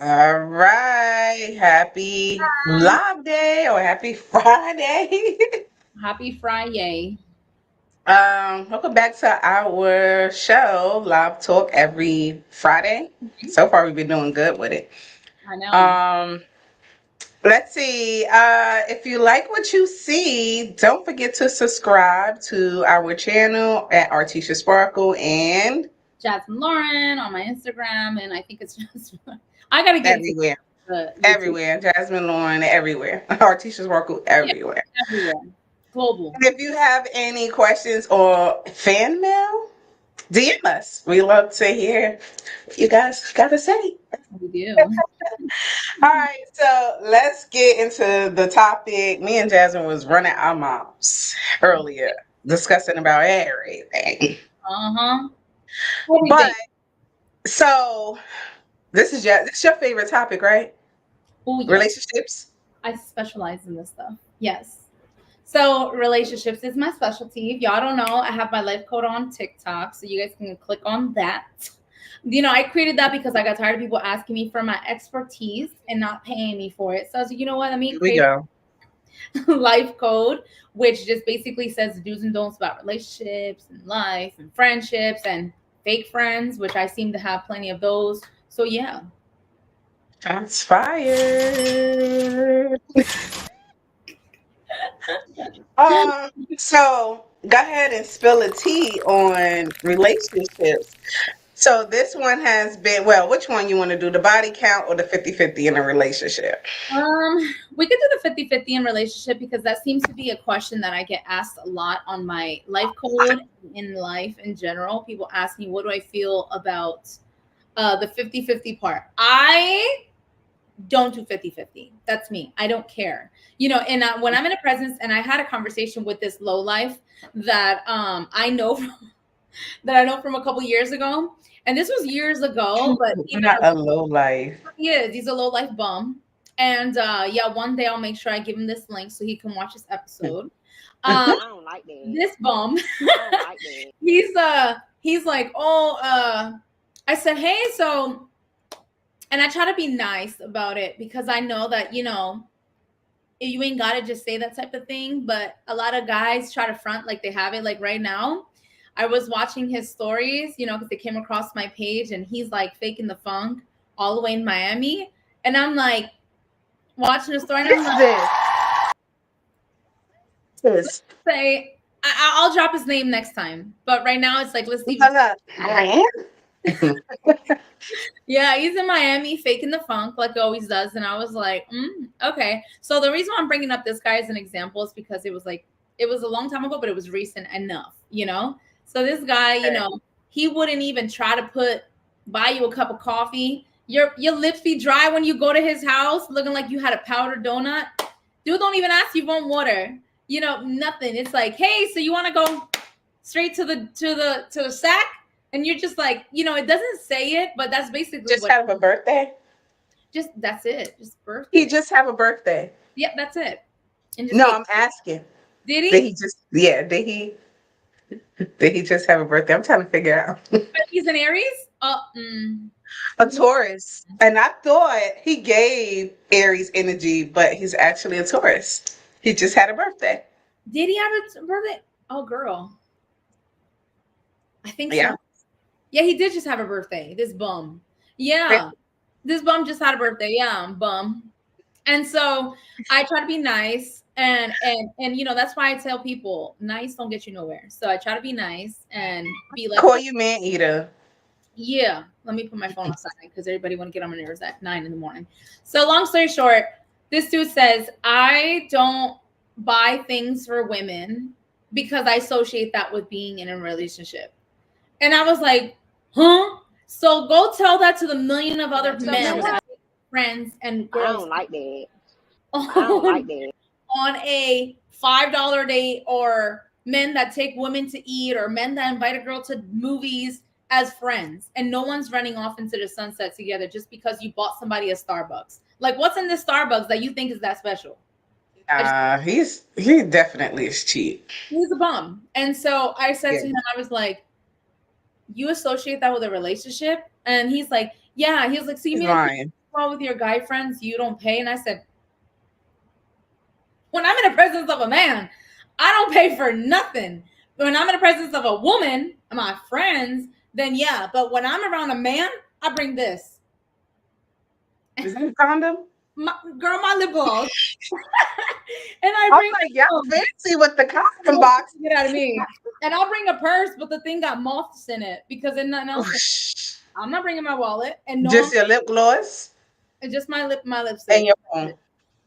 All right. Happy Live Day or happy Friday. Happy Friday. Welcome back to our show, Live Talk every Friday. So far we've been doing good with it. I know. Um, let's see. If you like what you see, don't forget to subscribe to our channel at Artisha Sparkle and Jasmine Lauren on my Instagram, and I think it's just I gotta get it to everywhere. YouTube. Everywhere. Jasmine Lauren everywhere. Artisha Sparkle Yeah, everywhere. everywhere. Global. And if you have any questions or fan mail, DM us. We love to hear what you guys got to say. We do. All right, so let's get into the topic. Me and Jasmine was running our mouths earlier, discussing about everything. Uh-huh. But Everything. so this is your favorite topic, right? Oh yes. Relationships. I specialize in this stuff. Yes. So relationships is my specialty. If y'all don't know, I have my life code on TikTok, so you guys can click on that. I created that because I got tired of people asking me for my expertise and not paying me for it. So I was like, you know what? Let me Here we create go. life code, which just basically says the do's and don'ts about relationships and life and friendships and fake friends, which I seem to have plenty of those. So yeah. Shots fired. So go ahead and spill a tea on relationships. So this one has been, well, which one you want to do, the body count or the 50-50 in a relationship? We could do the 50-50 in relationship because that seems to be a question that I get asked a lot on my life code in life in general. People ask me, what do I feel about the 50-50 part? I don't do 50-50. That's me. I don't care. And when I'm in a presence, and I had a conversation with this low life that I know that I know from a couple years ago. And this was years ago, but even Not a low life. he is. He's a low life bum. And yeah, one day I'll make sure I give him this link so he can watch this episode. Um, I don't like that. this bum, I don't like that. he's like, oh, I said, hey, so, and I try to be nice about it because I know that you ain't gotta just say that type of thing. But a lot of guys try to front like they have it. Like right now, I was watching his stories, because they came across my page, and he's like faking the funk all the way in Miami, and I'm like watching the story, and What I'm is like, this? This. say, I'll drop his name next time, but right now it's like let's leave. Man. Yeah, he's in Miami faking the funk like he always does, and I was like, okay. So the reason why I'm bringing up this guy as an example is because it was a long time ago, but it was recent enough. So this guy, he wouldn't even try to buy you a cup of coffee. Your lips be dry when you go to his house, looking like you had a powdered donut. Dude don't even ask you want water. Nothing. It's like, hey, so you want to go straight to the sack? And you're just like, it doesn't say it, but that's basically Just what. have a birthday? Just that's it. Just He birthday. just have a birthday. Yep, that's it. And just No, say, I'm asking. did Did he? he just yeah, did he just have a birthday? I'm trying to figure out. But he's an Aries. A Taurus. And I thought he gave Aries energy, but he's actually a Taurus. He just had a birthday. Did he have a birthday? Oh, girl, I think Yeah. so. Yeah, he did just have a birthday. This bum. Really? Yeah, this bum just had a birthday. Yeah, bum. And so I try to be nice, and that's why I tell people nice don't get you nowhere. So I try to be nice and be like, Call you man eater. yeah, let me put my phone aside because everybody want to get on my nerves at 9 in the morning. So long story short, this dude says I don't buy things for women because I associate that with being in a relationship. And I was like, huh? So go tell that to the million of other men, friends, and I girls don't like that. I don't on, like that. on a $5 date, or men that take women to eat, or men that invite a girl to movies as friends, and no one's running off into the sunset together just because you bought somebody a Starbucks. Like, what's in this Starbucks that you think is that special? He definitely is cheap. He's a bum. And so I said Yeah. to him, I was like, you associate that with a relationship? And he's like, yeah. He was like, so you He's mean lying. well, with your guy friends, you don't pay. And I said, when I'm in the presence of a man, I don't pay for nothing. When I'm in the presence of a woman, my friends, then yeah. But when I'm around a man, I bring this. Is that a condom? My lip gloss. And I I'm bring like, y'all fancy with the condom box. get out of me. And I'll bring a purse, but the thing got moths in it because there's nothing else. I'm not bringing my wallet and no, Just your lip gloss it's just my lipstick. and your phone.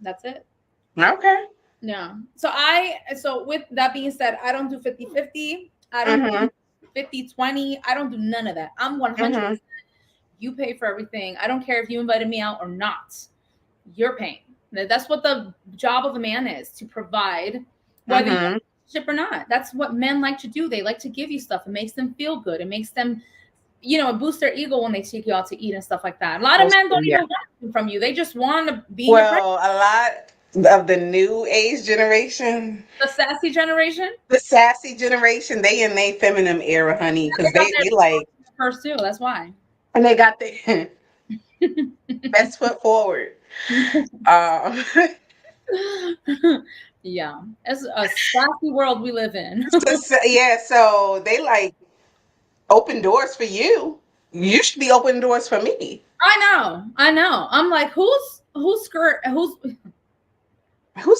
That's it. Okay. Yeah. So with that being said, I don't do 50-50. I don't do 50-20. I don't do none of that. I'm 100%. You pay for everything. I don't care if you invited me out or not. You're paying. That's what the job of a man is, to provide, whether you ship or not. That's what men like to do. They like to give you stuff. It makes them feel good. It makes them, it boosts their ego when they take you out to eat and stuff like that. A lot of men don't even want anything from you. They just want to be your friend. Well, a lot of the new age generation, The sassy generation, the sassy generation, they in their feminine era, honey, because they like first too. That's why. and they got their best foot forward. Yeah, it's a sassy world we live in. Yeah, so they like open doors for you. You should be opening doors for me. I know. I'm like, who's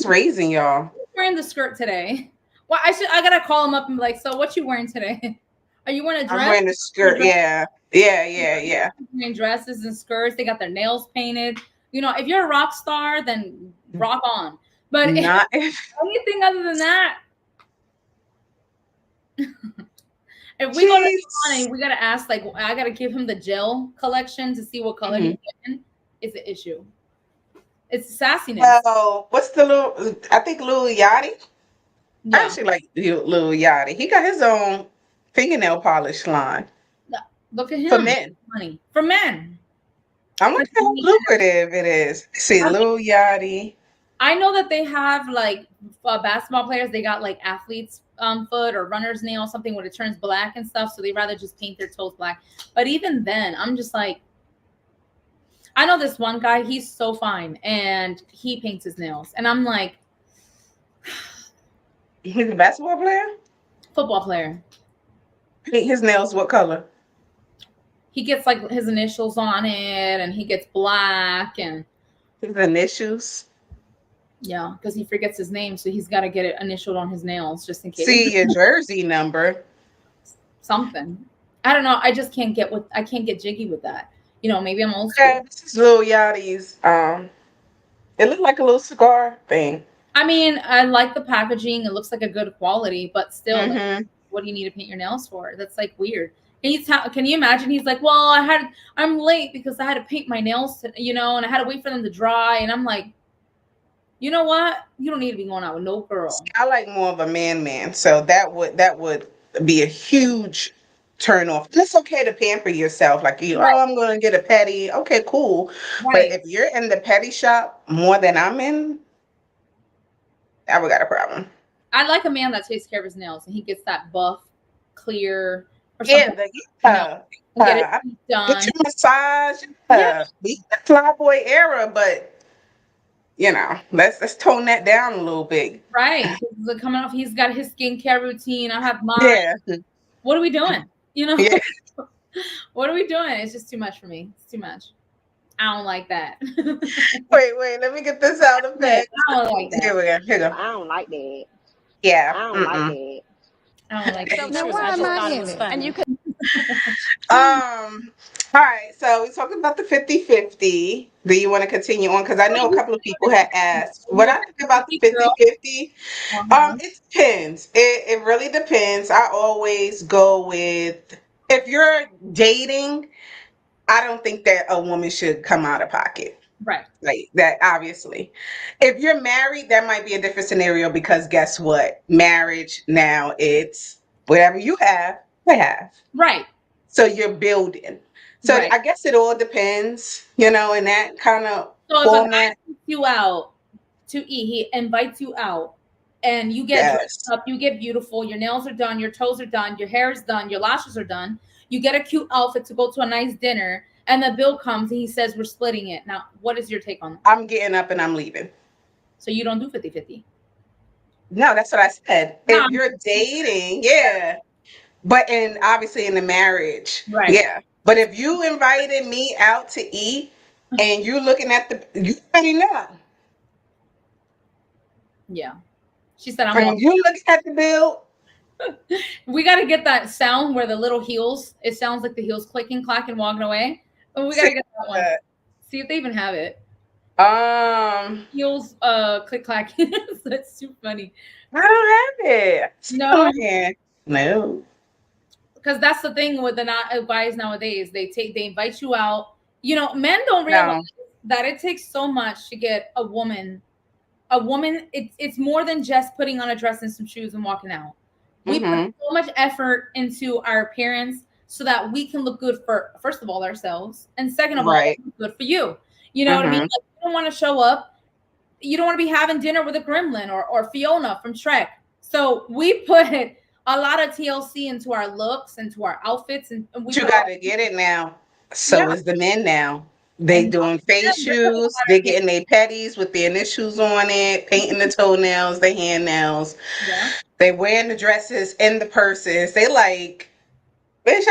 raising y'all? Who's wearing the skirt today? Well, I gotta call him up and be like, so what you wearing today? Are you wearing a dress? I'm wearing a skirt. Yeah. Wearing dresses and skirts. They got their nails painted. If you're a rock star, then rock on. But not anything other than that, if we go to Milan, we gotta ask. Like, I gotta give him the gel collection to see what color he's getting. Is the issue? It's sassiness. Well, what's the little? I think Lil Yachty. Yeah. I actually like Lil Yachty. He got his own fingernail polish line. Look at him. For men. Money. For men. I'm looking at how lucrative it is. See, Lil Yachty. I know that they have like basketball players. They got like athletes' foot or runner's nail, something where it turns black and stuff. So they rather just paint their toes black. But even then, I'm just like, I know this one guy. He's so fine, and he paints his nails, and I'm like, he's a basketball player. Football player. Paint his nails what color? He gets like his initials on it, and he gets black and his initials. Yeah, because he forgets his name, so he's got to get it initialed on his nails just in case. See your jersey number. Something. I don't know. I just can't get jiggy with that. Maybe I'm old school. Okay, this is Lil Yachty's. It looked like a little cigar thing. I mean, I like the packaging. It looks like a good quality, but still, like, what do you need to paint your nails for? That's like weird. Can you imagine? He's like, well, I'm late because I had to paint my nails, and I had to wait for them to dry. And I'm like, you know what? You don't need to be going out with no girl. I like more of a man. So that would be a huge turn off. It's okay to pamper yourself. Like, I'm going to get a pedi. Okay, cool. Right. But if you're in the pedi shop more than I'm in, I would got a problem. I like a man that takes care of his nails and he gets that buff, clear, or something. Get it done. Get your massage. Beat the flyboy era, but let's tone that down a little bit. Right. Coming off, he's got his skincare routine. I have mine. Yeah. What are we doing? Yeah. What are we doing? It's just too much for me. It's too much. I don't like that. Wait. Let me get this out of bed. I don't like that. Here we go. I don't like that. Yeah. I don't like that. I don't like that. Now, why am I in it? And you can. All right, so we're talking about the 50-50. Do you want to continue on? Because I know a couple of people had asked what I think about the 50-50. It depends. It really depends. I always go with, if you're dating, I don't think that a woman should come out of pocket. Right. Like that, obviously. If you're married, that might be a different scenario because guess what? Marriage now, it's whatever you have, they have. Right. So you're building. So I guess it all depends, in that kind of format. If he invites you out to eat, he invites you out and you get dressed up, you get beautiful, your nails are done, your toes are done, your hair is done, your lashes are done. You get a cute outfit to go to a nice dinner. and the bill comes and he says we're splitting it. Now, what is your take on that? I'm getting up and I'm leaving. So you don't do 50-50? No, that's what I said. No, If you're dating, yeah. But obviously in the marriage, right. yeah. But if you invited me out to eat and you're looking at you already know. Yeah. She said, I'm And you looking at the bill. We got to get that sound where the little heels, it sounds like the heels clicking, clacking, walking away. Oh, we got to get that one. See if they even have it. Heels click clacking. That's too funny. I don't have it. No. No. Because that's the thing with the guys nowadays. They invite you out. You know, men don't realize that it takes so much to get a woman. It's more than just putting on a dress and some shoes and walking out. We put so much effort into our appearance so that we can look good for, first of all, ourselves, and second of all, look good for you. You know what I mean? Like, you don't want to show up. You don't want to be having dinner with a gremlin or Fiona from Shrek. So we put a lot of TLC into our looks, into our outfits, and we you got to get it now. So is the men now. They doing face shoes. They getting their petties with their initials on it, painting the toenails, the hand nails. Yeah. They wearing the dresses and the purses. They like, bitch.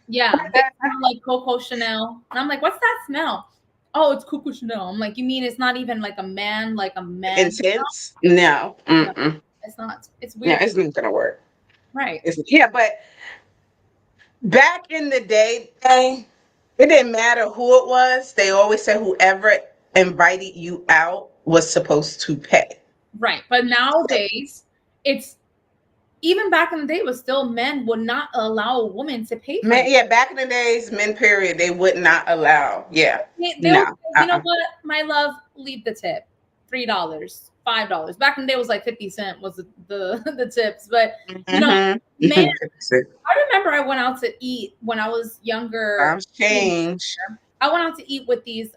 Yeah, they smell like Coco Chanel. And I'm like, what's that smell? Oh, it's Coco Chanel. I'm like, you mean it's not even like a man? Intense? No. No, it's not. It's weird. Yeah, it's not gonna work. Right. But back in the day, it didn't matter who it was. They always said whoever invited you out was supposed to pay. Right. But nowadays, it's even back in the day, it was still men would not allow a woman to pay for it. Yeah, back in the days, men, period, they would not allow. Yeah. You know what, my love, leave the tip. $3, $5. Back in the day, it was like 50 cents was the tips. But, you know, man, I remember I went out to eat when I was younger. Times change. I went out to eat with these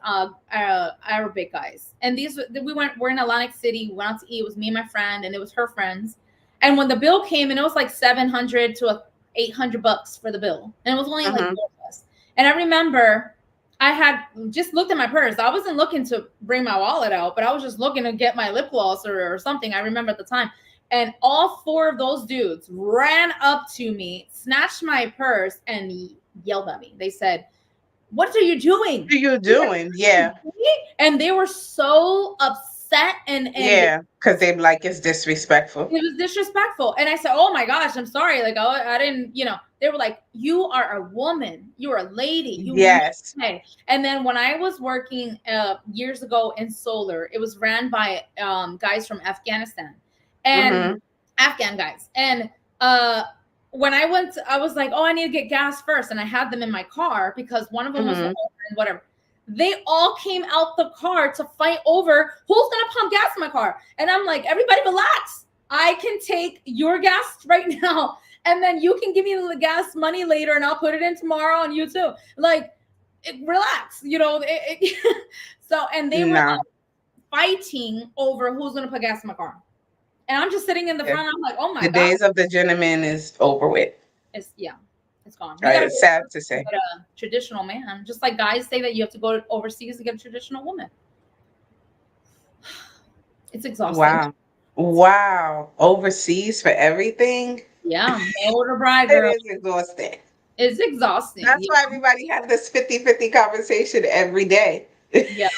Arabic guys. And we're in Atlantic City. We went out to eat. It was me and my friend, and it was her friends. And when the bill came in, it was like $700 to $800 for the bill. And it was only like 4 of us. And I remember I had just looked at my purse. I wasn't looking to bring my wallet out, but I was just looking to get my lip gloss or something. I remember at the time. And all 4 of those dudes ran up to me, snatched my purse, and yelled at me. They said, "What are you doing? What are you doing?" Yeah. And they were so upset. And yeah, because they like it's disrespectful. It was disrespectful. And I said, "Oh my gosh, I'm sorry. Like, I didn't, you know." They were like, "You are a woman. You are a lady." Yes. And then when I was working years ago in solar, it was ran by guys from Afghanistan and Afghan guys. And when I went, I was like, "Oh, I need to get gas first." And I had them in my car because one of them was and whatever. They all came out the car to fight over who's going to pump gas in my car. And I'm like, everybody relax. I can take your gas right now. And then you can give me the gas money later and I'll put it in tomorrow on you too. Like, relax, you know. So, and they were fighting over who's going to put gas in my car. And I'm just sitting in the front. I'm like, oh my God. The days of the gentleman is over with. It's gone. It's sad to say. A traditional man, just like guys say that you have to go overseas to get a traditional woman. It's exhausting. Wow. Overseas for everything? Yeah. Older bride girl. It is exhausting. It's exhausting. That's why everybody has this 50-50 conversation every day. Yeah,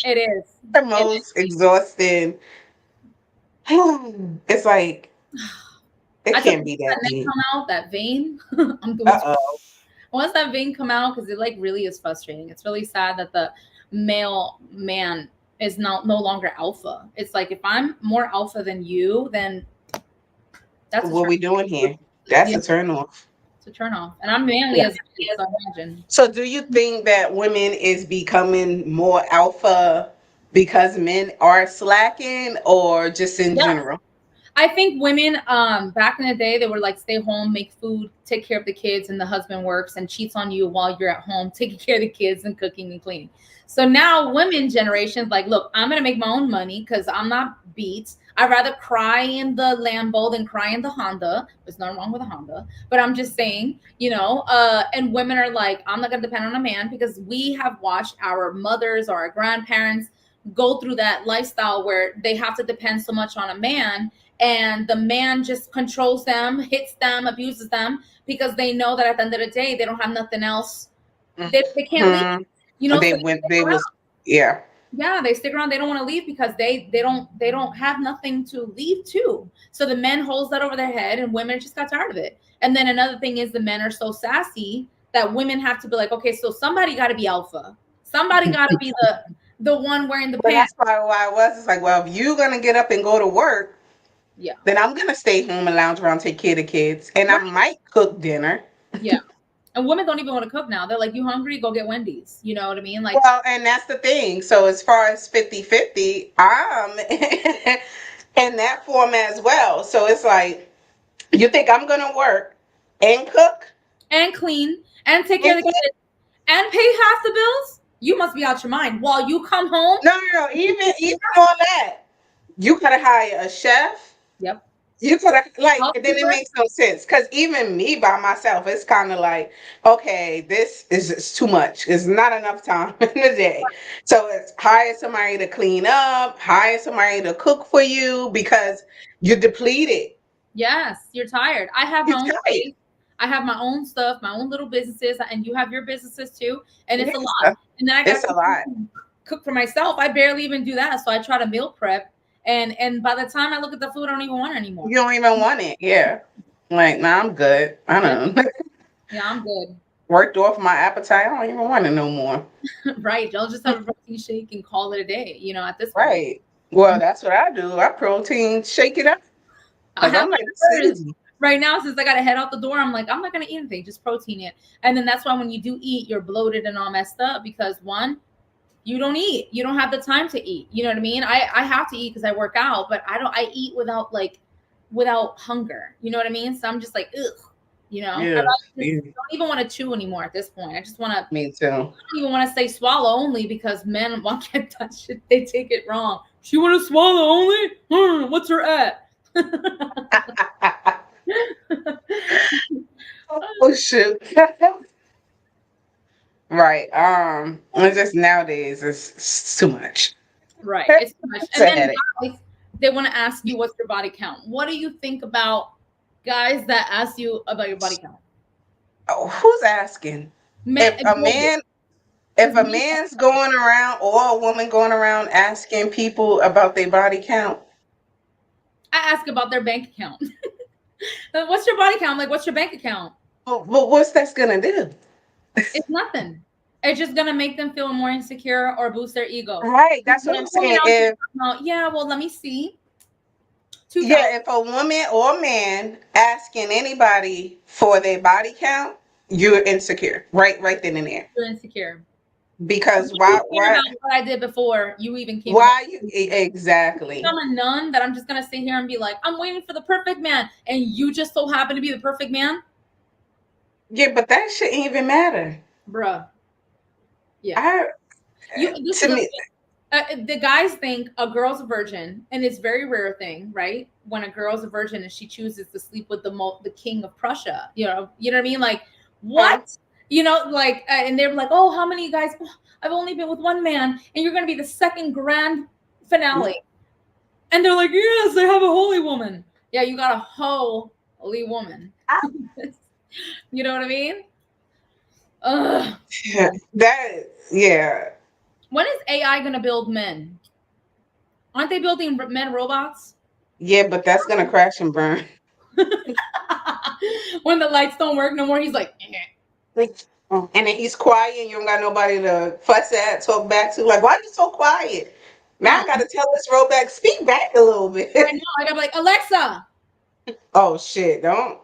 it is. The most exhausting. It's like, it can't be that deep. Come out, that vein. Once that vein come out, because it like really is frustrating. It's really sad that the male man is no longer alpha. It's like, if I'm more alpha than you, then that's what we doing here. That's a turn off. It's a turn off. And I'm manly as I imagine. So do you think that women is becoming more alpha because men are slacking, or just in general? I think women, back in the day, they were like, stay home, make food, take care of the kids, and the husband works and cheats on you while you're at home, taking care of the kids and cooking and cleaning. So now women generations like, look, I'm going to make my own money because I'm not beat. I'd rather cry in the Lambo than cry in the Honda. There's nothing wrong with a Honda, but I'm just saying, and women are like, I'm not going to depend on a man, because we have watched our mothers or our grandparents go through that lifestyle where they have to depend so much on a man, and the man just controls them, hits them, abuses them, because they know that at the end of the day, they don't have nothing else. They can't leave. They So went. They was. Yeah. Yeah, they stick around. They don't want to leave because they don't have nothing to leave to. So the men holds that over their head, and women just got tired of it. And then another thing is, the men are so sassy that women have to be like, okay, so somebody got to be alpha. Somebody got to be the one wearing the pants. That's why I was. It's like, well, if you're gonna get up and go to work, yeah, then I'm gonna stay home and lounge around, take care of the kids, and right. I might cook dinner. Yeah. And women don't even want to cook now. They're like, you hungry? Go get Wendy's. You know what I mean? Like, well, and that's the thing. So as far as 50-50, I'm in that form as well. So it's like, you think I'm going to work and cook? And clean and take care of the kids and pay half the bills? You must be out your mind. While you come home? No. Even on that, you got to hire a chef. Yep. You could have, then it makes no sense, because even me by myself, it's kind of like, okay, this is just too much. It's not enough time in the day. So it's hire somebody to clean up, hire somebody to cook for you, because you're depleted. Yes, you're tired. I have my own space. I have my own stuff, my own little businesses, and you have your businesses too. And it's a lot. And then I got to cook for myself. I barely even do that. So I try to meal prep. And by the time I look at the food, I don't even want it anymore. You don't even want it. Yeah. Like, nah, I'm good. I don't know. Yeah, I'm good. Worked off my appetite. I don't even want it no more. Right. I'll just have a protein shake and call it a day, at this point. Right. Well, that's what I do. I protein shake it up. Right now, since I got to head out the door, I'm like, I'm not going to eat anything. Just protein it. And then that's why when you do eat, you're bloated and all messed up, because one, you don't eat. You don't have the time to eat. You know what I mean? I have to eat because I work out, but I eat without hunger. You know what I mean? So I'm just like, ugh, Yeah. I don't even want to chew anymore at this point. I just want to. Me too. I don't even want to say swallow only, because men won't get that shit. They take it wrong. She want to swallow only? What's her at? Oh shoot. Right. It's just nowadays it's too much. Right. It's too much. And then guys, they want to ask you, what's your body count? What do you think about guys that ask you about your body count? Oh, who's asking? If a man's going around, or a woman going around asking people about their body count. I ask about their bank account. What's your body count? Like, what's your bank account? Well, what's that's gonna do? It's nothing. It's just gonna make them feel more insecure or boost their ego. Right. That's what I'm saying. Well, let me see. If a woman or a man asking anybody for their body count, you're insecure. Right then and there. You're insecure. Because why what I did before you even came. Exactly. I'm a nun that I'm just gonna sit here and be like, I'm waiting for the perfect man, and you just so happen to be the perfect man. Yeah, but that shouldn't even matter, bruh. Yeah. The guys think a girl's a virgin, and it's a very rare thing, right? When a girl's a virgin and she chooses to sleep with the king of Prussia, you know what I mean? Like, what? And they're like, oh, how many guys? Oh, I've only been with one man, and you're going to be the second grand finale. And they're like, yes, I have a holy woman. Yeah, you got a holy woman. You know what I mean? Ugh. Yeah. When is AI going to build men? Aren't they building men robots? Yeah, but that's going to crash and burn. When the lights don't work no more, he's like, and then he's quiet, and you don't got nobody to fuss at, talk back to. Like, why are you so quiet? Now I got to tell this robot, speak back a little bit. I know. I got to be like, Alexa. Oh, shit. Don't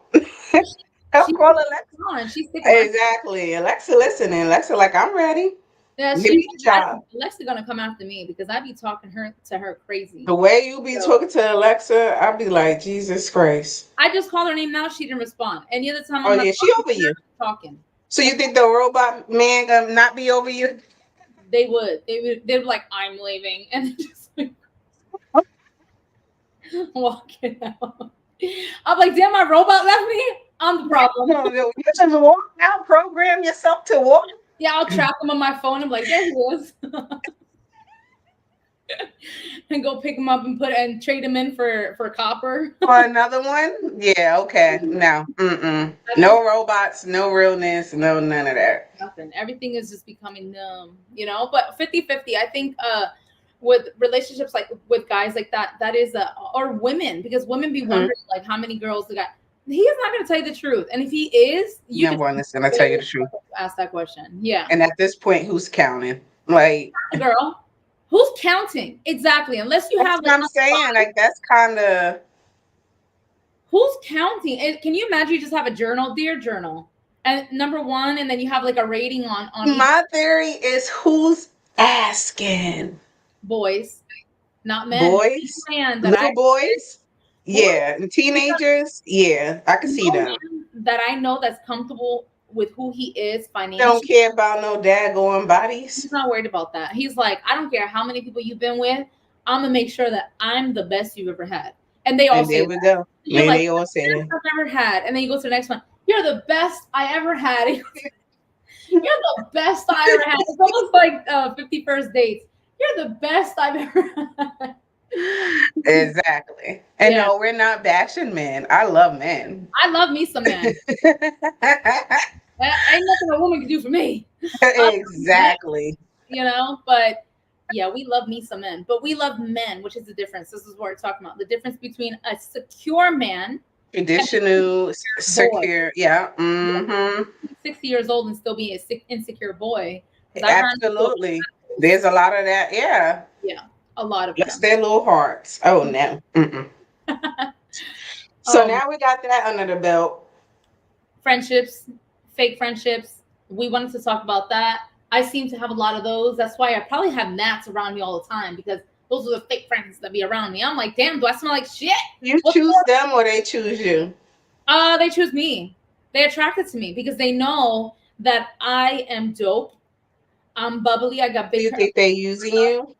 call Alexa. She's exactly. Alexa listening. Alexa like, I'm ready. Yeah, Alexa gonna come after me because I be talking to her crazy. The way you be talking to Alexa, I be like, Jesus Christ. I just called her name now. She didn't respond. Any other time, she over you talking. So you think the robot man gonna not be over you? They would. They'd be like, I'm leaving, and just like, Walking out. I'm like, damn, my robot left me. I'm the problem. You just walk out, program yourself to walk. Yeah, I'll track him on my phone. I'm like, there he is. And go pick him up and trade him in for copper. For another one? Yeah, okay. No. No robots, no realness, no none of that. Nothing. Everything is just becoming but 50-50. I think with relationships like with guys like that is or women, because women be wondering like how many girls the guy. He is not going to tell you the truth, and if he is, no one is going to tell you the truth. Ask that question. Yeah. And at this point, who's counting? Like, girl, who's counting? Exactly. Unless you have. That's what I'm saying. Like, that's kind of. Who's counting? And can you imagine you just have a journal, dear journal, and number one, and then you have like a rating on. My theory is who's asking. Boys, not men. Boys, little boys. Yeah, and teenagers. Yeah, I can see them. That I know that's comfortable with who he is financially. Don't care about no daggone bodies. He's not worried about that. He's like, I don't care how many people you've been with. I'm gonna make sure that I'm the best you've ever had. And they all say there we go. You're like, they all say that. I've ever had. And then you go to the next one. You're the best I ever had. You're the best I ever had. It's almost like 50 First Dates. You're the best I've ever had. Exactly. And no, we're not bashing men. I love men. I love me some men. Ain't nothing a woman can do for me. Exactly. But yeah, we love me some men. But we love men, which is the difference. This is what we're talking about. The difference between a secure man. Traditional, secure. Yeah. 60 years old and still be an insecure boy. Absolutely. There's a lot of that. Yeah. Yeah. A lot of Bless their little hearts. Oh no. So now we got that under the belt. Friendships, fake friendships. We wanted to talk about that. I seem to have a lot of those. That's why I probably have gnats around me all the time, because those are the fake friends that be around me. I'm like, damn, do I smell like shit? You choose them or they choose you? They choose me. They attracted to me because they know that I am dope. I'm bubbly. I got big. Do you think they're using you?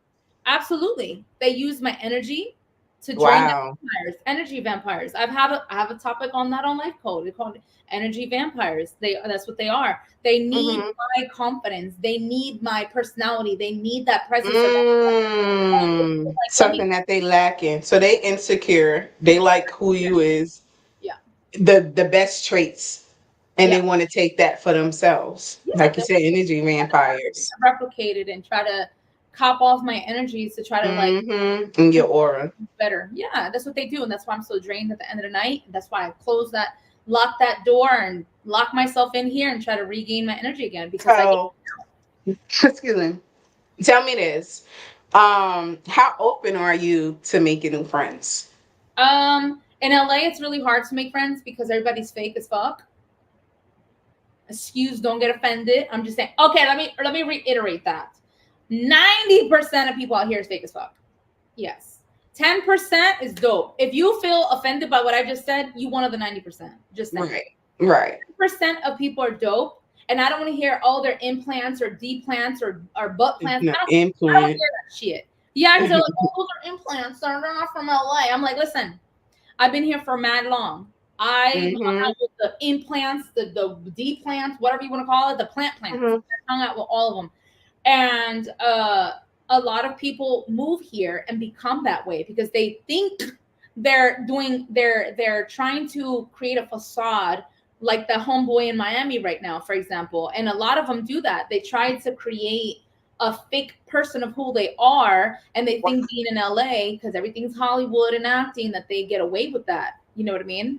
Absolutely. They use my energy to drain the vampires, energy vampires. I have a topic on that on Life Code. They call it energy vampires. That's what they are. They need my confidence. They need my personality. They need that presence. Something that they lack in. So they insecure. They like who you is. Yeah. The best traits. And they want to take that for themselves. Yeah, like you said, energy vampires. Replicate it and try to cop off my energies to try to in your aura better. Yeah, that's what they do, and that's why I'm so drained at the end of the night. And that's why I lock that door, and lock myself in here and try to regain my energy again. Because excuse me. Tell me this: how open are you to making new friends? In LA, it's really hard to make friends because everybody's fake as fuck. Excuse, don't get offended. I'm just saying. Okay, let me reiterate that. 90% of people out here is fake as fuck. Yes. 10% is dope. If you feel offended by what I just said, you one of the 90%. Just saying. Right. 10% of people are dope. And I don't want to hear all their implants or D-plants or butt plants. I don't hear that shit. Yeah, because they're like, oh, those are implants. They're not from LA. I'm like, listen, I've been here for mad long. I hung out with the implants, the D-plants, whatever you want to call it, the plants. I hung out with all of them. And a lot of people move here and become that way because they think they're trying to create a facade, like the homeboy in Miami right now, for example. And a lot of them do that. They try to create a fake person of who they are, and they think being in LA, because everything's Hollywood and acting, that they get away with that. You know what I mean?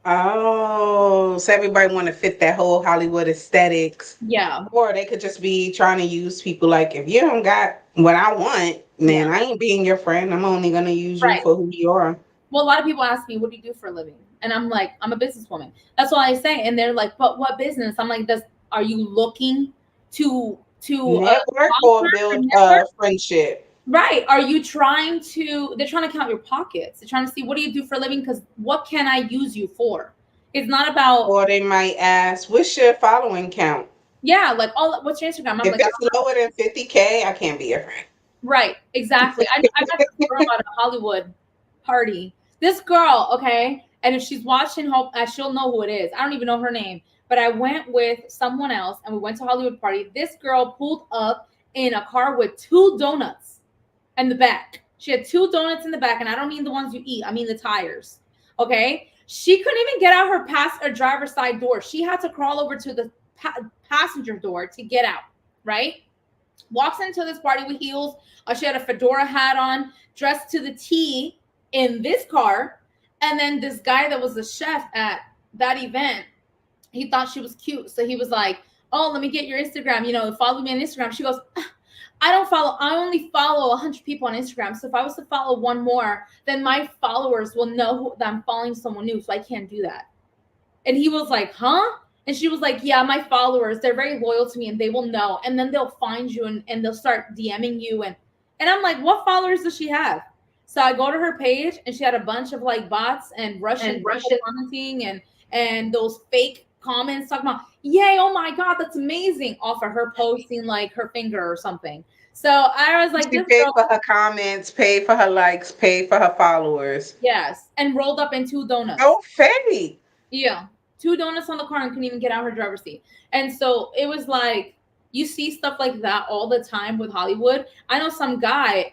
Oh, so everybody want to fit that whole Hollywood aesthetics. Yeah. Or they could just be trying to use people like, if you don't got what I want, then I ain't being your friend. I'm only going to use you for who you are. Well, a lot of people ask me, what do you do for a living? And I'm like, I'm a businesswoman. That's what I say. And they're like, but what business? I'm like, are you looking to network or build a friendship? Right. Are you they're trying to count your pockets. They're trying to see, what do you do for a living? Because what can I use you for? It's not about. Or they might ask, what's your following count? Yeah. Like, what's your Instagram? I'm if it's lower than 50K, I can't be your friend. Right. Exactly. I got this girl out of Hollywood. party. This girl, okay, and if she's watching, hope she'll know who it is. I don't even know her name, but I went with someone else, and we went to Hollywood party. This girl pulled up in a car with 2 donuts in the back. She had 2 donuts in the back, and I don't mean the ones you eat. I mean the tires. Okay, she couldn't even get out her driver's side door. She had to crawl over to the passenger door to get out. Right? Walks into this party with heels. She had a fedora hat on, dressed to the T in this car. And then this guy that was the chef at that event, he thought she was cute. So he was like, oh, let me get your Instagram. You know, follow me on Instagram. She goes, I only follow 100 people on Instagram. So if I was to follow one more, then my followers will know that I'm following someone new. So I can't do that. And he was like, huh? And she was like, yeah, my followers, they're very loyal to me and they will know. And then they'll find you and they'll start DMing you. And I'm like, what followers does she have? So I go to her page and she had a bunch of like bots and Russian commenting and those fake comments talking about, yay, oh my God, that's amazing, off of her posting like her finger or something. So I was like, she paid for her comments, paid for her likes, paid for her followers. Yes. And rolled up in 2 donuts. Oh, fake. Yeah. 2 donuts on the car and couldn't even get out her driver's seat. And so it was like, you see stuff like that all the time with Hollywood. I know some guy,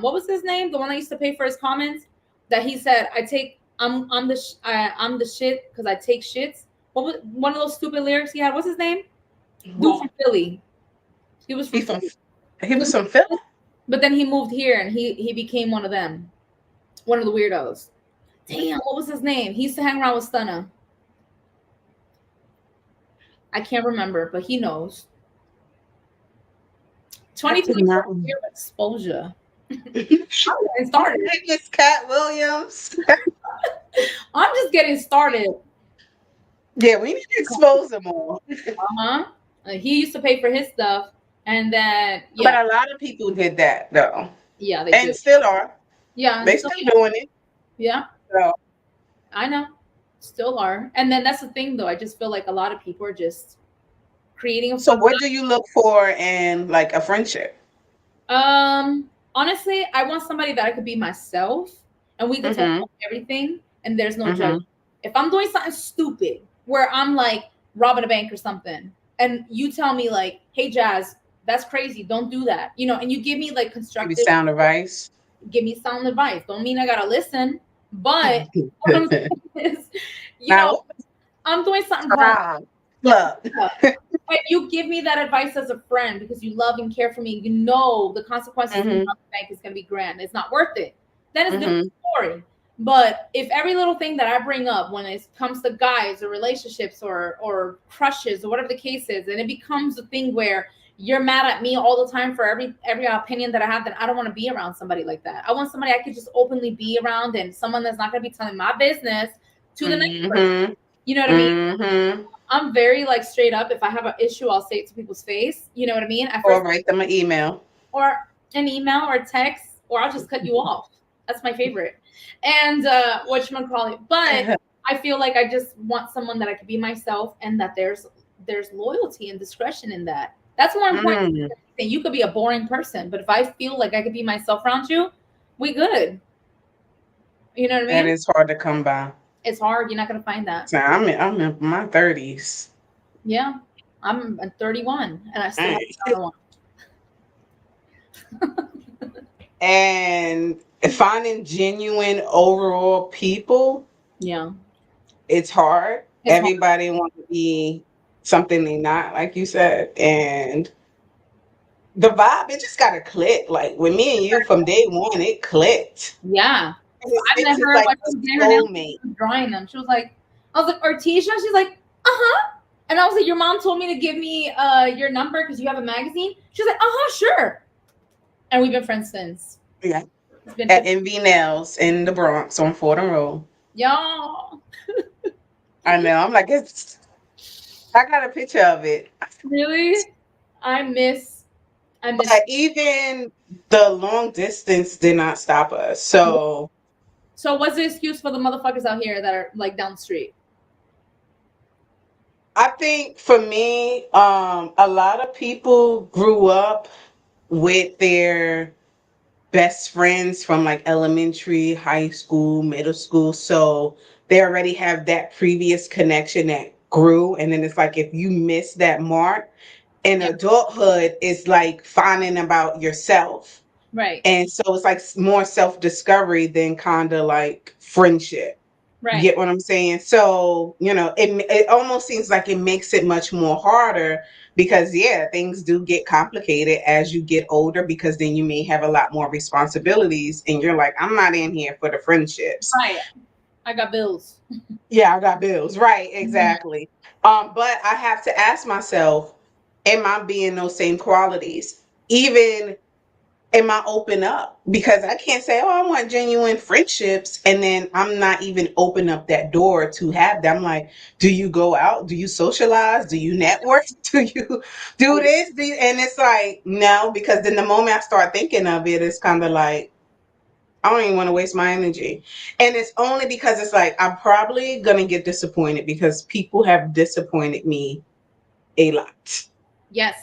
what was his name? The one that used to pay for his comments, that he said, I'm the shit because I take shits. What was one of those stupid lyrics he had? What's his name? Dude from Philly. He was from Philly. He was from Philly. But then he moved here and he became one of them. One of the weirdos. Damn, what was his name? He used to hang around with Stunna. I can't remember, but he knows. 2024 year of exposure. Started. It's Cat Williams. I'm just getting started. Yeah, we need to expose him more. He used to pay for his stuff, and then yeah. But a lot of people did that though. Yeah, they and did. Still are. Yeah, they still doing it. Yeah. So I know, still are. And then that's the thing, though. I just feel like a lot of people are just creating. So what do you look for in like a friendship? Honestly, I want somebody that I could be myself, and we can talk about everything, and there's no judgment. If I'm doing something stupid, where I'm like robbing a bank or something, and you tell me like, "Hey, Jazz, that's crazy. Don't do that," you know, and you give me like constructive sound advice. Give me sound advice. Don't mean I gotta listen, but what I'm saying is, you know, I'm doing something wrong. Look. And you give me that advice as a friend because you love and care for me. You know the consequences of the bank is going to be grand. It's not worth it. Then it's a different story. But if every little thing that I bring up when it comes to guys or relationships or crushes or whatever the case is, and it becomes a thing where you're mad at me all the time for every opinion that I have, then I don't want to be around somebody like that. I want somebody I could just openly be around, and someone that's not going to be telling my business to the next person. You know what I mean? I'm very like straight up. If I have an issue, I'll say it to people's face. You know what I mean? Or write them an email. Or an email or a text, or I'll just cut you off. That's my favorite. And whatchamacallit. But I feel like I just want someone that I could be myself, and that there's loyalty and discretion in that. That's more important than anything. You could be a boring person, but if I feel like I could be myself around you, we good. You know what I mean? That is hard to come by. It's hard. You're not gonna find that. So I'm in my 30s. Yeah, I'm 31, and I still have another one. And finding genuine overall people, it's hard. Everybody wants to be something they're not, like you said, and the vibe, it just gotta click. Like with me and you from day one, it clicked. Yeah. I met her like drawing them. She was like, I was like, Artisha? She's like, and I was like, your mom told me to give me your number because you have a magazine. She's like, sure. And we've been friends since. Yeah. At MV Nails in the Bronx on Fordham Road. Y'all. I know. I'm like, I got a picture of it. Really? I miss. But even the long distance did not stop us. So what's the excuse for the motherfuckers out here that are like down the street? I think for me, a lot of people grew up with their best friends from like elementary, high school, middle school. So they already have that previous connection that grew. And then it's like if you miss that mark in Yeah. adulthood, it's like finding about yourself. Right. And so it's like more self-discovery than kind of like friendship. You Right. get what I'm saying? So, it almost seems like it makes it much more harder because, yeah, things do get complicated as you get older because then you may have a lot more responsibilities and you're like, I'm not in here for the friendships. Right. I got bills. Yeah, I got bills. Right, exactly. But I have to ask myself, am I being those same qualities? Even am I open up? Because I can't say, oh, I want genuine friendships, and then I'm not even open up that door to have them. Like, do you go out? Do you socialize? Do you network? Do you do this? And it's like, no, because then the moment I start thinking of it, it's kind of like, I don't even want to waste my energy. And it's only because it's like, I'm probably going to get disappointed because people have disappointed me a lot. Yes,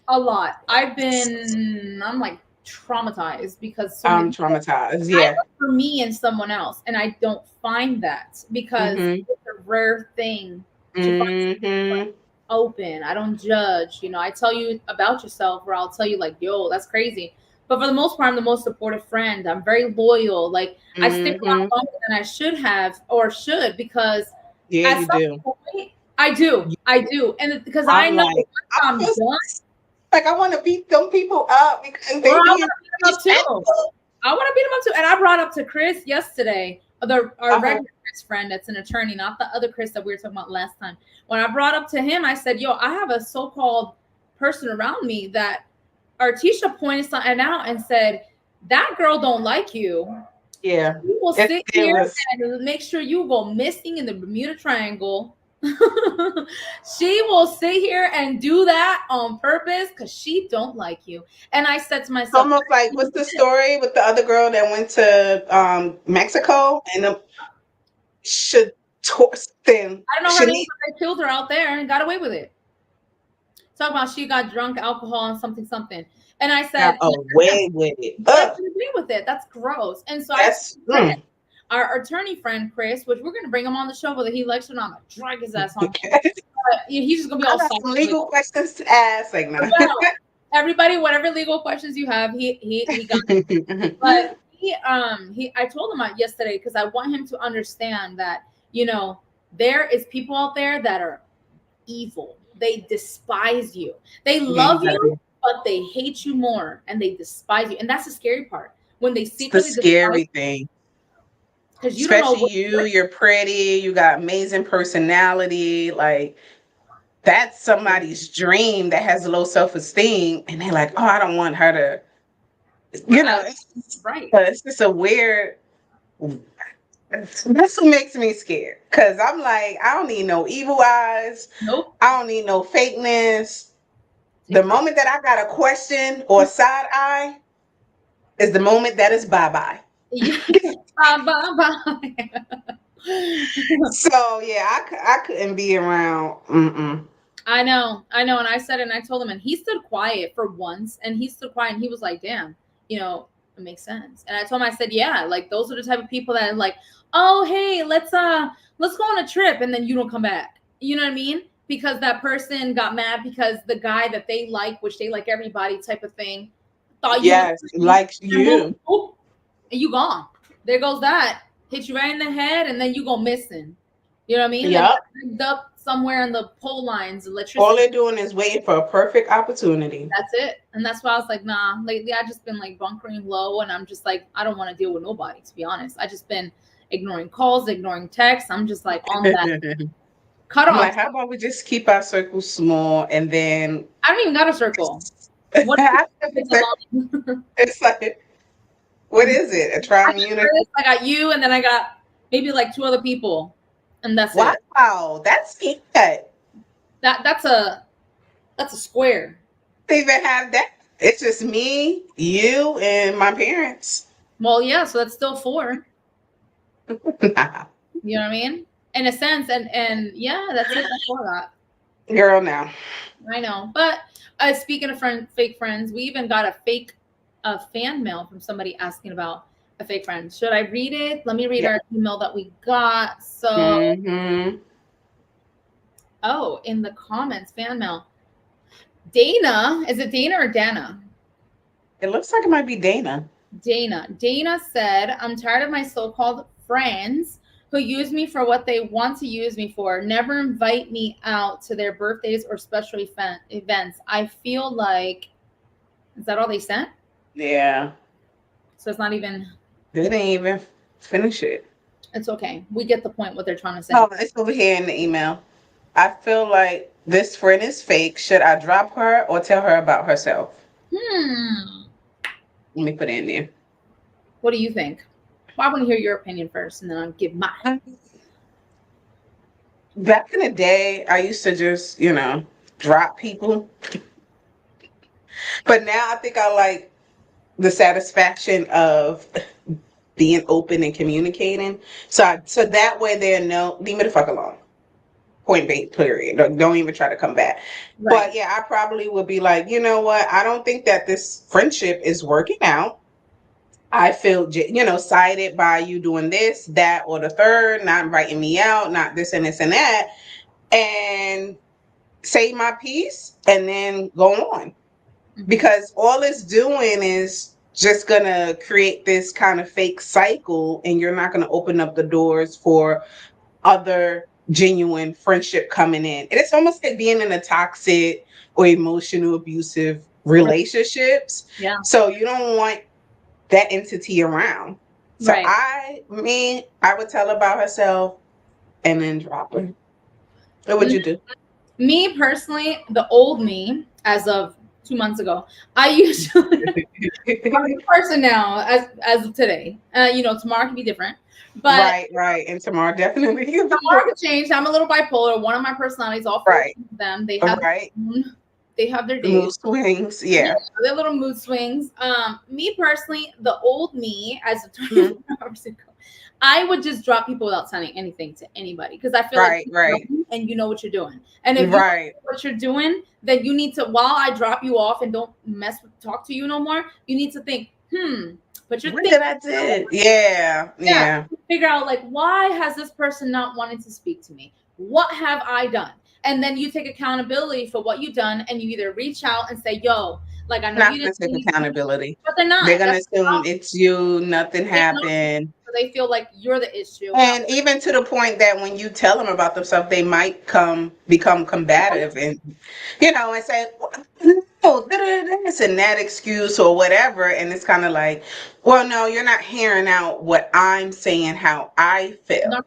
a lot. I'm like traumatized because so I'm many traumatized. I Yeah. look for me in someone else, and I don't find that because Mm-hmm. it's a rare thing to find Mm-hmm. open. I don't judge. I tell you about yourself, or I'll tell you like, yo, that's crazy. But for the most part, I'm the most supportive friend. I'm very loyal. Like I stick Mm-hmm. around longer than I should have or should because Yeah, at you some do. point I do. I do. And because I I'm know like, once I I'm feel done, like I want to beat them people up because well, they I want being to beat them up too. disrespectful. I want to beat him up too. And I brought up to Chris yesterday, our Uh-huh. regular Chris friend that's an attorney, not the other Chris that we were talking about last time. When I brought up to him, I said, yo, I have a so-called person around me that Artisha pointed something out and said, that girl don't like you. Yeah, You will it sit it here was and make sure you go missing in the Bermuda Triangle. She will sit here and do that on purpose because she don't like you. And I said to myself, almost like what's the story with the other girl that went to Mexico and should then I don't know her name, Shanice but they killed her out there and got away with it. Talk about she got drunk, alcohol, and something. And I got said, away with it. I agree with it. That's gross. And so I That's said, our attorney friend Chris, which we're gonna bring him on the show whether he likes it or not. I'm gonna drag his ass on. But he's just gonna be I all got soft. some legal questions to ask. Like, no. Well, everybody, whatever legal questions you have, he got it. But I told him yesterday because I want him to understand that there is people out there that are evil. They despise you. They love you, but they hate you more, and they despise you. And that's the scary part when they secretly the scary thing. because you don't know Especially you're pretty, you got amazing personality. Like, that's somebody's dream that has low self-esteem. And they're like, oh, I don't want her to, right. it's just a weird, that's what makes me scared. Because I'm like, I don't need no evil eyes. Nope. I don't need no fakeness. The moment that I got a question or side eye is the moment that is bye-bye. Bye. So yeah, I couldn't be around. I know, and I said it, and I told him, and he stood quiet for once, and he stood quiet, and he was like, "Damn, it makes sense." And I told him, I said, "Yeah, like those are the type of people that are like, oh hey, let's go on a trip, and then you don't come back. You know what I mean? Because that person got mad because the guy that they like, which they like everybody type of thing, thought you likes you, and you gone. There goes that. Hit you right in the head, and then you go missing. You know what I mean? Yeah. End up somewhere in the pole lines, electricity. All they're doing is waiting for a perfect opportunity. That's it. And that's why I was like, nah, lately I just been like bunkering low, and I'm just like, I don't want to deal with nobody, to be honest. I just been ignoring calls, ignoring texts. I'm just like on that. Cut off. Like, how about we just keep our circle small and then I don't even got a circle. What it's like, what is it? A tri-unit? I got you, and then I got maybe like 2 other people, and that's it. Wow, that's it. That's a square. They even have that. It's just me, you, and my parents. Well, yeah, so that's still 4. Nah. You know what I mean? In a sense, and yeah, that's it. That's all I got. Girl, now. I know. But speaking of fake friends, we even got a fake a fan mail from somebody asking about a fake friend. Should I read it? Let me read Yeah. our email that we got. So, Mm-hmm. oh, in the comments, fan mail. Dana, is it Dana or Dana? It looks like it might be Dana. Dana said, I'm tired of my so-called friends who use me for what they want to use me for. Never invite me out to their birthdays or special events. I feel like, is that all they sent? Yeah. So it's not even. They didn't even finish it. It's okay. We get the point what they're trying to say. Oh, it's over here in the email. I feel like this friend is fake. Should I drop her or tell her about herself? Let me put it in there. What do you think? Well, I want to hear your opinion first, and then I'll give mine. Back in the day, I used to just, drop people. But now I think I like the satisfaction of being open and communicating. So that way they'll know, leave me the fuck alone. Point blank, period. Don't even try to come back. Right. But yeah, I probably would be like, you know what? I don't think that this friendship is working out. I feel, sided by you doing this, that, or the third, not inviting me out, not this and this and that, and say my piece and then go on. Because all it's doing is just going to create this kind of fake cycle, and you're not going to open up the doors for other genuine friendship coming in. And it's almost like being in a toxic or emotional abusive relationships. Yeah. So you don't want that entity around. So right. I would tell her about herself and then drop her. What would you do? Me personally, the old me, as of 2 months ago, I usually I'm a person now as of today. Tomorrow can be different. But right. And tomorrow definitely tomorrow can change. I'm a little bipolar. One of my personalities, all four of them, they have they have their days. Mood swings, yeah. Their little mood swings. Me personally, the old me, as of 24 hours ago, I would just drop people without saying anything to anybody, because I feel like and you know what you're doing. And if you know what you're doing, then you need to, while I drop you off and don't talk to you no more, you need to think, but you're thinking, what did I do? Yeah. Figure out, like, why has this person not wanted to speak to me? What have I done? And then you take accountability for what you've done, and you either reach out and say, yo, like, I know not you didn't take accountability. But they're not. They're going to assume it's you, nothing happened. So they feel like you're the issue. And even to the point that when you tell them about themselves, they might become combative and, and say, no, this and that excuse or whatever. And it's kind of like, well, no, you're not hearing out what I'm saying, how I feel.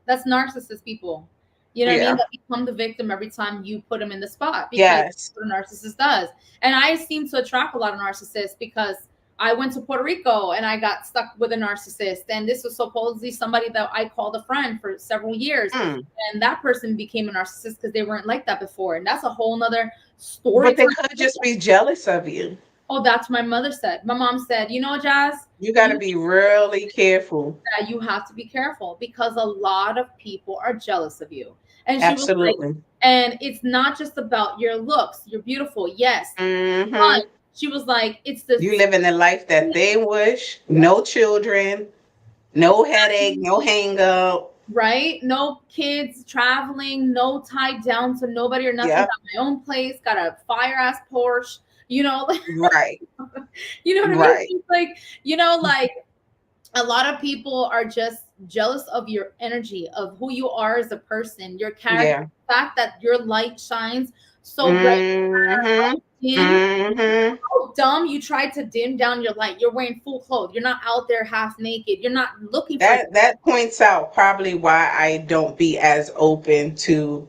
That's narcissist people. You know what I mean? That become the victim every time you put them in the spot. Because that's what a narcissist does. And I seem to attract a lot of narcissists because I went to Puerto Rico and I got stuck with a narcissist. And this was supposedly somebody that I called a friend for several years. And that person became a narcissist because they weren't like that before. And that's a whole nother story. But they could just be jealous of you. Oh, that's what my mother said. My mom said, Jazz, you got to be really careful. Yeah, you have to be careful because a lot of people are jealous of you. And she Absolutely. was like, and it's not just about your looks. You're beautiful. Yes. But she was like, it's the. You live in the life that they wish. No children, no headache, no hang up. Right? No kids traveling, no tied down to nobody or nothing. Got my own place, got a fire ass Porsche, Right. You know what I mean? Like, a lot of people are just jealous of your energy, of who you are as a person, your character, the fact that your light shines so bright. How dumb you tried to dim down your light. You're wearing full clothes. You're not out there half naked. You're not looking for that points out probably why I don't be as open to,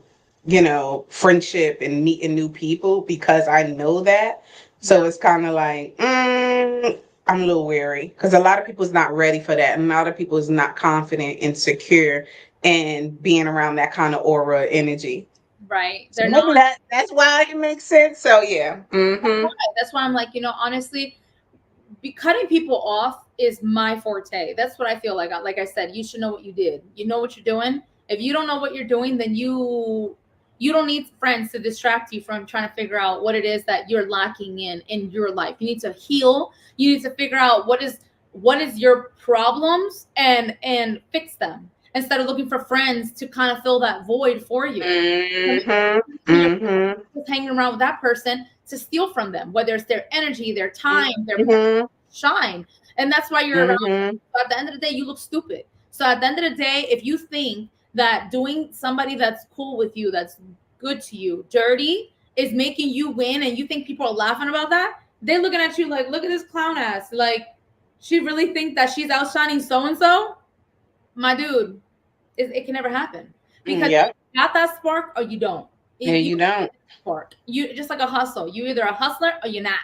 friendship and meeting new people, because I know that. So it's kind of like, I'm a little wary because a lot of people's not ready for that. And a lot of people is not confident and secure and being around that kind of aura energy. Right. They're not. That's why it makes sense. So yeah. That's why I'm like, honestly, cutting people off is my forte. That's what I feel like. Like I said, you should know what you did. You know what you're doing. If you don't know what you're doing, then you You don't need friends to distract you from trying to figure out what it is that you're lacking in your life. You need to heal. You need to figure out what is your problems and fix them instead of looking for friends to kind of fill that void for you. You're just hanging around with that person to steal from them, whether it's their energy, their time, their shine. And that's why you're around. So at the end of the day, you look stupid. So at the end of the day, if you think that doing somebody that's cool with you, that's good to you, dirty, is making you win, and you think people are laughing about that, they're looking at you like, look at this clown ass. Like, she really think that she's outshining so-and-so? My dude, it can never happen. Because you got that spark or you don't. You don't. Spark. You just like a hustle. You either a hustler or you're not.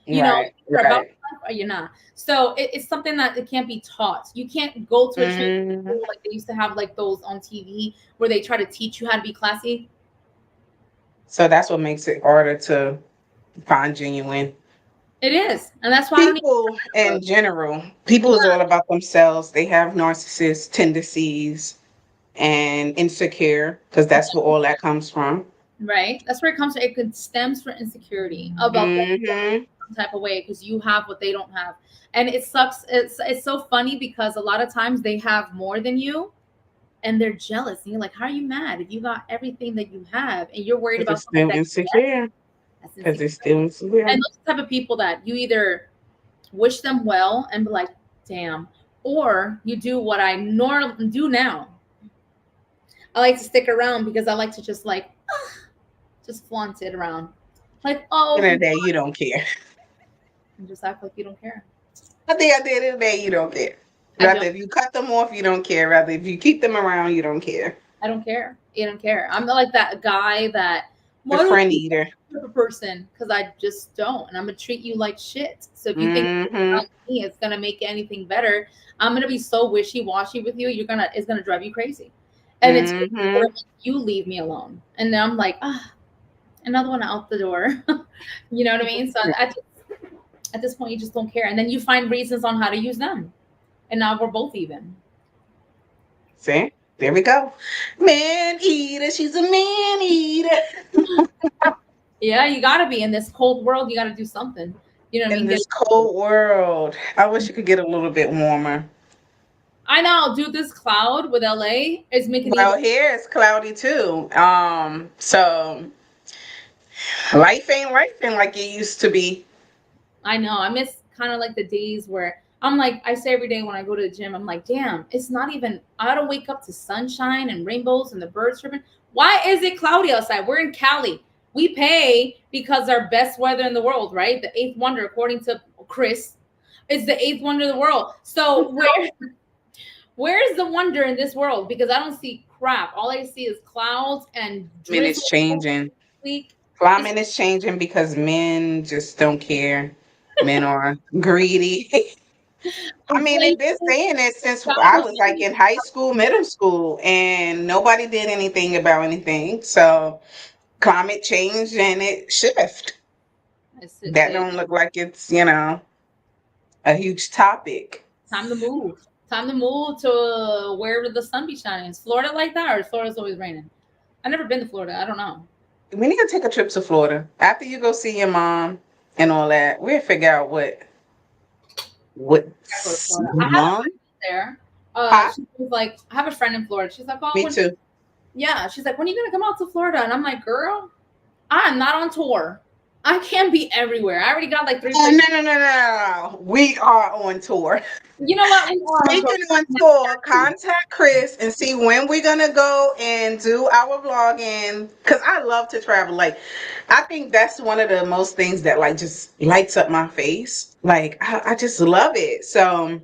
You know, you're about life or you're not. So it's something that it can't be taught. You can't go to a training school like they used to have, like those on TV where they try to teach you how to be classy. So that's what makes it harder to find genuine. It is. And that's why people in general, people is all about themselves. They have narcissist tendencies and insecure, because that's where all that comes from. Right. That's where it comes from. It stems from insecurity about some type of way, because you have what they don't have. And it sucks. It's so funny because a lot of times they have more than you and they're jealous. And you're like, how are you mad if you got everything that you have and you're worried about still insecure? Because they're still insecure. And those type of people that you either wish them well and be like, damn, or you do what I normally do now. I like to stick around because I like to just like, just flaunt it around. Like, oh. In the day, you don't care. And just act like you don't care. I think at the end of the day, you don't care. Rather, if you cut them off, you don't care. Rather, if you keep them around, you don't care. I don't care. You don't care. I'm not like that guy that the friend eater person, because I just don't, and I'm gonna treat you like shit. So if you think about me, it's gonna make anything better, I'm gonna be so wishy-washy with you. It's gonna drive you crazy, and it's you leave me alone, and then I'm like, another one out the door. You know what I mean? So at this point, you just don't care, and then you find reasons on how to use them, and now we're both even. See? There we go. Man eater. She's a man eater. Yeah, you got to be in this cold world. You got to do something. You know what I mean? In this cold world. I wish it could get a little bit warmer. I know, dude. This cloud with LA is making. Well, here it's cloudy too. So life ain't like it used to be. I know. I miss kind of like the days where I'm like, I say every day when I go to the gym, I'm like, damn, it's not even, I don't wake up to sunshine and rainbows and the birds chirping. Why is it cloudy outside? We're in Cali. We pay because our best weather in the world, right? The eighth wonder, according to Chris, is the eighth wonder of the world. So where's the wonder in this world? Because I don't see crap. All I see is clouds and drizzle. It's changing. Climate is changing because men just don't care. Men are greedy. I mean, they've been saying it since I was like in high school, middle school, and nobody did anything about anything. So climate change and it shift. That don't look like it's, a huge topic. Time to move. Time to move to wherever the sun be shining. Is Florida like that, or Florida's always raining? I've never been to Florida. I don't know. We need to take a trip to Florida. After you go see your mom and all that, we'll figure out what mom there. She was like, I have a friend in Florida. She's like, oh, me too. Yeah, she's like, when are you gonna come out to Florida? And I'm like, girl, I'm not on tour. I can't be everywhere. I already got like 3 places. No. We are on tour. You know what? Speaking on tour, contact Chris and see when we're gonna go and do our vlogging. Cause I love to travel. Like, I think that's one of the most things that like just lights up my face. Like, I just love it. So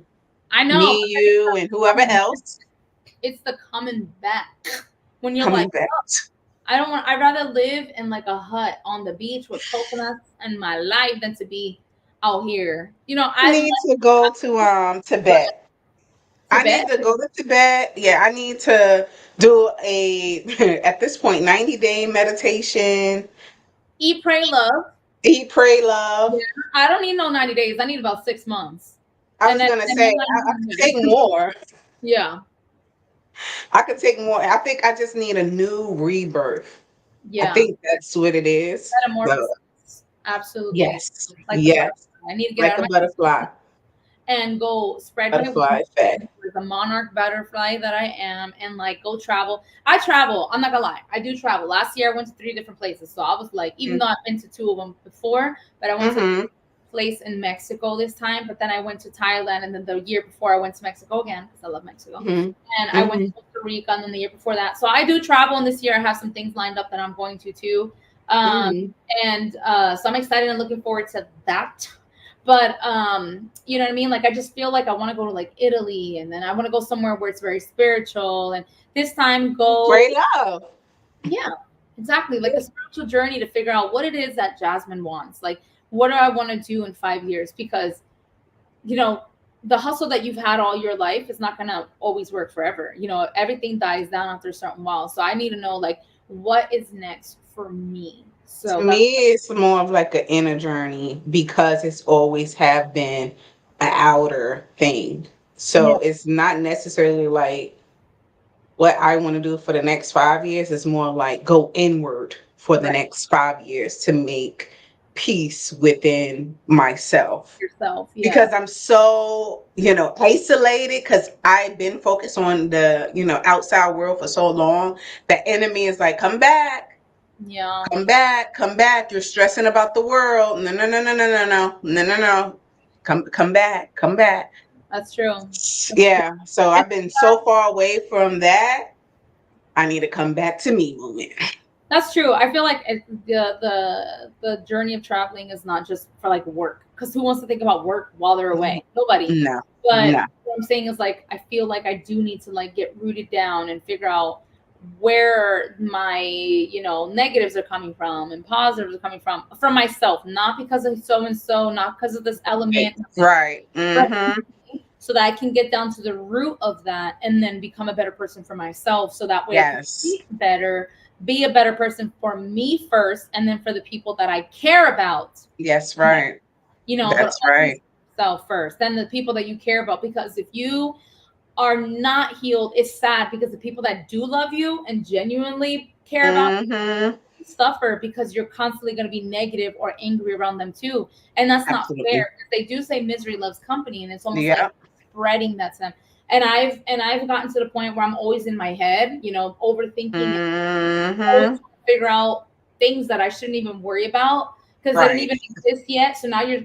I know me, you, and whoever else. It's the coming back when you're coming like, back. I'd rather live in like a hut on the beach with coconuts and my life than to be out here. I need to go to Tibet. I need to go to Tibet. Yeah, I need to do at this point, 90-day meditation. Eat, pray, love. Eat, pray, love. Yeah, I don't need no 90 days. I need about 6 months. I was going to say, I could take more. Yeah. I could take more. I think I just need a new rebirth. I Yeah. think that's what it is. So, Metamorphosis. Absolutely. yes, Like the yes, butterfly. I need to get like out a of my butterfly, and go spread my wings butterfly effect. as a monarch butterfly that I am and like go travel. I travel. I'm not gonna lie. I do travel. Last year I went to 3 different places. So I was like, even though I've been to 2 of them before, but I went to Mm-hmm. place in Mexico this time, but then I went to Thailand, and then the year before I went to Mexico again because I love Mexico, Mm-hmm. and I went Mm-hmm. to Costa Rica, and then the year before that. So I do travel, and this year I have some things lined up that I'm going to too, um, Mm-hmm. and so I'm excited and looking forward to that. But you know what I mean? Like I just feel like I want to go to like Italy, and then I want to go somewhere where it's very spiritual, and this time go, Great love. yeah, exactly. Like a spiritual journey to figure out what it is that Jasmine wants. Like, what do I want to do in 5 years? Because, you know, the hustle that you've had all your life is not going to always work forever. You know, everything dies down after a certain while. So I need to know, like, what is next for me? To So that's, me, it's more of like an inner journey because it's always have been an outer thing. yeah, So it's not necessarily like what I want to do for the next 5 years. Is more like go inward for the right. next 5 years to make peace within myself. Yourself. Yeah. Because I'm so, isolated because I've been focused on the, outside world for so long. The enemy is like, come back, Yeah. come back, come back. You're stressing about the world. No, no, no, no, no, no, no, no, no, no. Come back, come back. That's true. That's true. Yeah. So I've been so far away from that. I need to come back to me moment. That's true. I feel like the journey of traveling is not just for like work, because who wants to think about work while they're away? Nobody. No, But no. what I'm saying is like I feel like I do need to like get rooted down and figure out where my negatives are coming from and positives are coming from myself, not because of so and so, not because of this element, Right. but Mm-hmm. so that I can get down to the root of that and then become a better person for myself. So that way I can Yes. be better, be a better person for me first, and then for the people that I care about. Yes, Next. right. But That's always right. yourself first, then the people that you care about. Because if you are not healed, it's sad because the people that do love you and genuinely care about Mm-hmm. you suffer because you're constantly going to be negative or angry around them too. And that's not Absolutely. fair. They do say misery loves company, and it's almost like Yeah. spreading that to them. And I've gotten to the point where I'm always in my head, overthinking, always Mm-hmm. trying to figure out things that I shouldn't even worry about because they don't Right. even exist yet. So now you're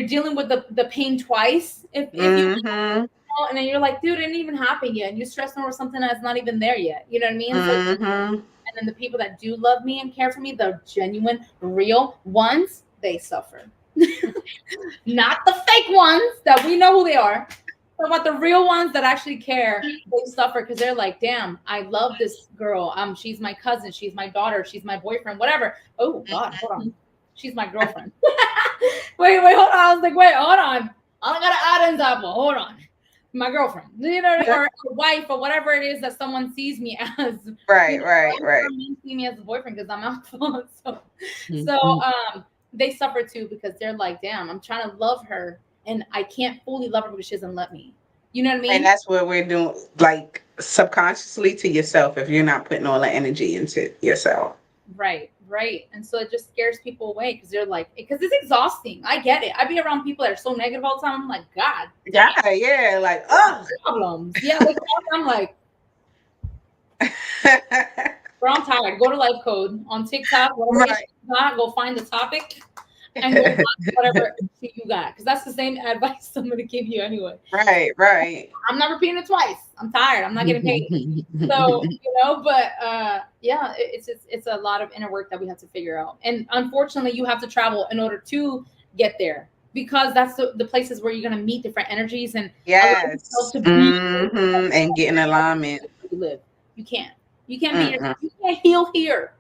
dealing with the pain twice if you Mm-hmm. and then you're like, dude, it didn't even happen yet, and you're stressing over something that's not even there yet. You know what I mean? So, Mm-hmm. and then the people that do love me and care for me, the genuine, real ones, they suffer. Not the fake ones that we know who they are. But what the real ones that actually care, they suffer because they're like, damn, I love this girl. She's my cousin, she's my daughter, she's my boyfriend, whatever. Oh God, hold on. She's my girlfriend. wait, hold on. I was like, wait, hold on. I gotta add in that, but hold on. My girlfriend, or wife, or whatever it is that someone sees me as. Right, right, right. See me as a boyfriend because I'm out. so, Mm-hmm. they suffer too because they're like, damn, I'm trying to love her and I can't fully love her because she doesn't let me. You know what I mean? And that's what we're doing, like subconsciously to yourself, if you're not putting all the energy into yourself. Right. And so it just scares people away because they're like, because it's exhausting. I get it. I be around people that are so negative all the time. I'm like, God, Yeah, yeah, like, oh. problems. Yeah, like I'm like, bro, I'm tired. Go to Life Code on TikTok, whatever Right. you got, go find the topic and go watch whatever you got. Because that's the same advice I'm gonna give you anyway. Right. I'm not repeating it twice. I'm tired. I'm not getting paid. So, but yeah, it's a lot of inner work that we have to figure out. And unfortunately, you have to travel in order to get there because that's the places where you're going to meet different energies and allow yourself Yes. to be Mm-hmm. And get in alignment. where you live. You can't. You can't be Mm-mm. you can't heal here.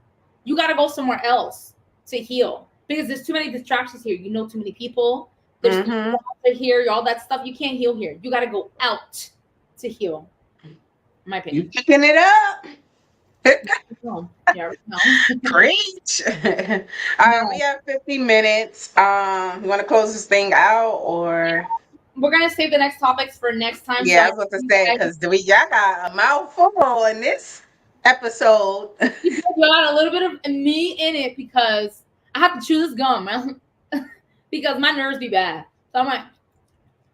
You got to go somewhere else to heal because there's too many distractions here. You know too many people. There's Mm-hmm. here, all that stuff. You can't heal here. You got to go out to heal. My opinion. You picking it up. Yeah, no. Preach. We have 50 minutes. You want to close this thing out or? We're gonna save the next topics for next time. Yeah, I was about to say because y'all got a mouthful in this. episode. You got a little bit of me in it because I have to chew this gum because my nerves be bad. So I'm like,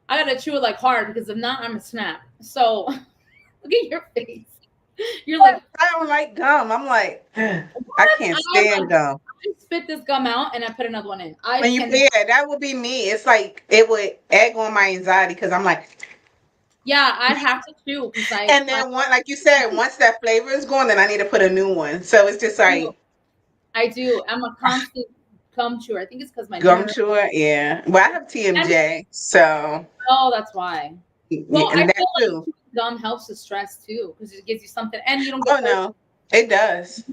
I gotta chew it like hard because if not, I'm a snap. So look at your face. You're like, I don't like gum. I'm like, I can't stand gum. I spit this gum out and I put another one in. Yeah, that would be me. It's like it would egg on my anxiety because I'm like, yeah, I'd have to chew because and then like you said, once that flavor is gone, then I need to put a new one. So it's just like I do. I'm a constant gum chewer. I think it's because my gum nerves. chewer. Yeah, well, I have TMJ, so Oh, that's why. Well, and I that feel like too. gum helps with stress too because it gives you something, and you don't Oh get. no, it does.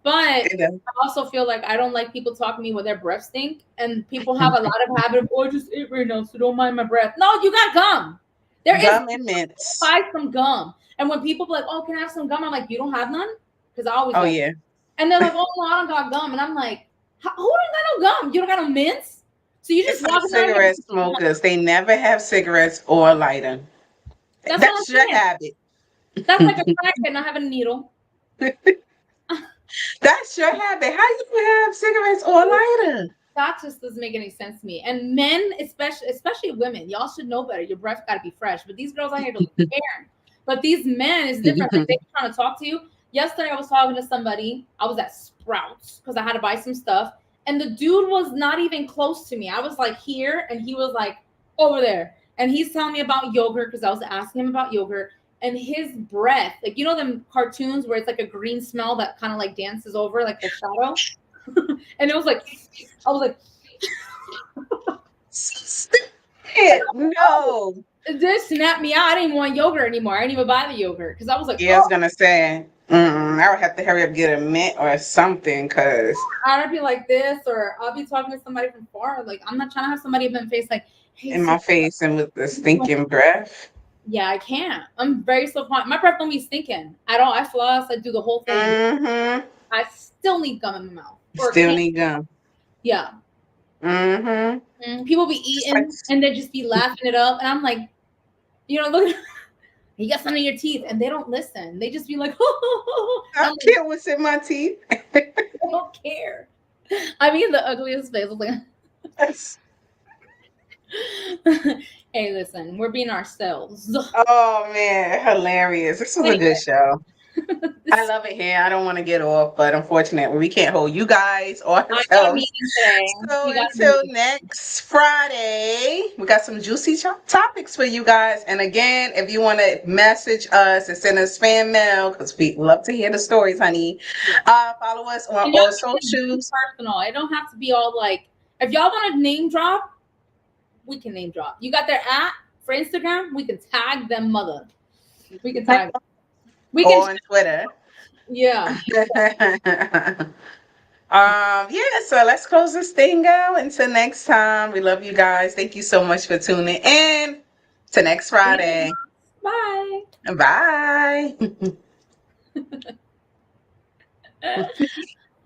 But It does. I also feel like I don't like people talking to me when their breath stink, and people have a lot of habit of, oh, I just ate right now, so don't mind my breath. No, you got gum. There is Gum and mints. buy some gum. And when people be like, oh, can I have some gum? I'm like, you don't have none? Because I always Oh like, yeah. and they're like, oh no, I don't got gum. And I'm like, who don't got no gum? You don't got no mints? So you just It's walk like around cigarette smokers. They never have cigarettes or lighter. That's That's what I'm your saying. habit. That's like a crackhead not having a needle. That's your habit. How you have cigarettes or lighter? That just doesn't make any sense to me. And men, especially women, y'all should know better. Your breath got to be fresh. But these girls out here don't care. But these men is different. Like, they trying to talk to you. Yesterday, I was talking to somebody. I was at Sprouts because I had to buy some stuff. And the dude was not even close to me. I was like here, and he was like over there. And he's telling me about yogurt because I was asking him about yogurt. And his breath, like, you know them cartoons where it's like a green smell that kind of like dances over like the shadow? And it was like, I was like, no. This snapped me out. I didn't want yogurt anymore. I didn't even buy the yogurt because I was like, Yeah, I was gonna say, I would have to hurry up, get a mint or something, cause I'd be like this, or I'll be talking to somebody from far. Like, I'm not trying to have somebody in my face like, hey, in my face and with the stinking breath. Yeah, I can't. I'm very slow. My breath don't be stinking at all. I floss. I do the whole thing. Mm-hmm. I still need gum in my mouth. Still need gum. Yeah. Mm-hmm. People be eating and they just be laughing it up, and I'm like, you know, look, you got something in your teeth, and they don't listen. They just be like, I don't care what's in my teeth. I don't care. I mean, the ugliest face. Like, hey, listen, we're being ourselves. Oh man, hilarious! This was a good show. I love it here. I don't want to get off, but unfortunately, we can't hold you guys or ourselves. So until next Friday, we got some juicy topics for you guys. And again, if you want to message us and send us fan mail, because we love to hear the stories, honey. Follow us on all socials. Personal. It don't have to be all like. If y'all want to name drop, we can name drop. You got their app for Instagram? We can tag them, mother. We can tag them. We can on Twitter. Yeah. Yeah, so let's close this thing out. Until next time. We love you guys. Thank you so much for tuning in. Till next Friday. Bye. Bye.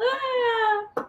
Ah.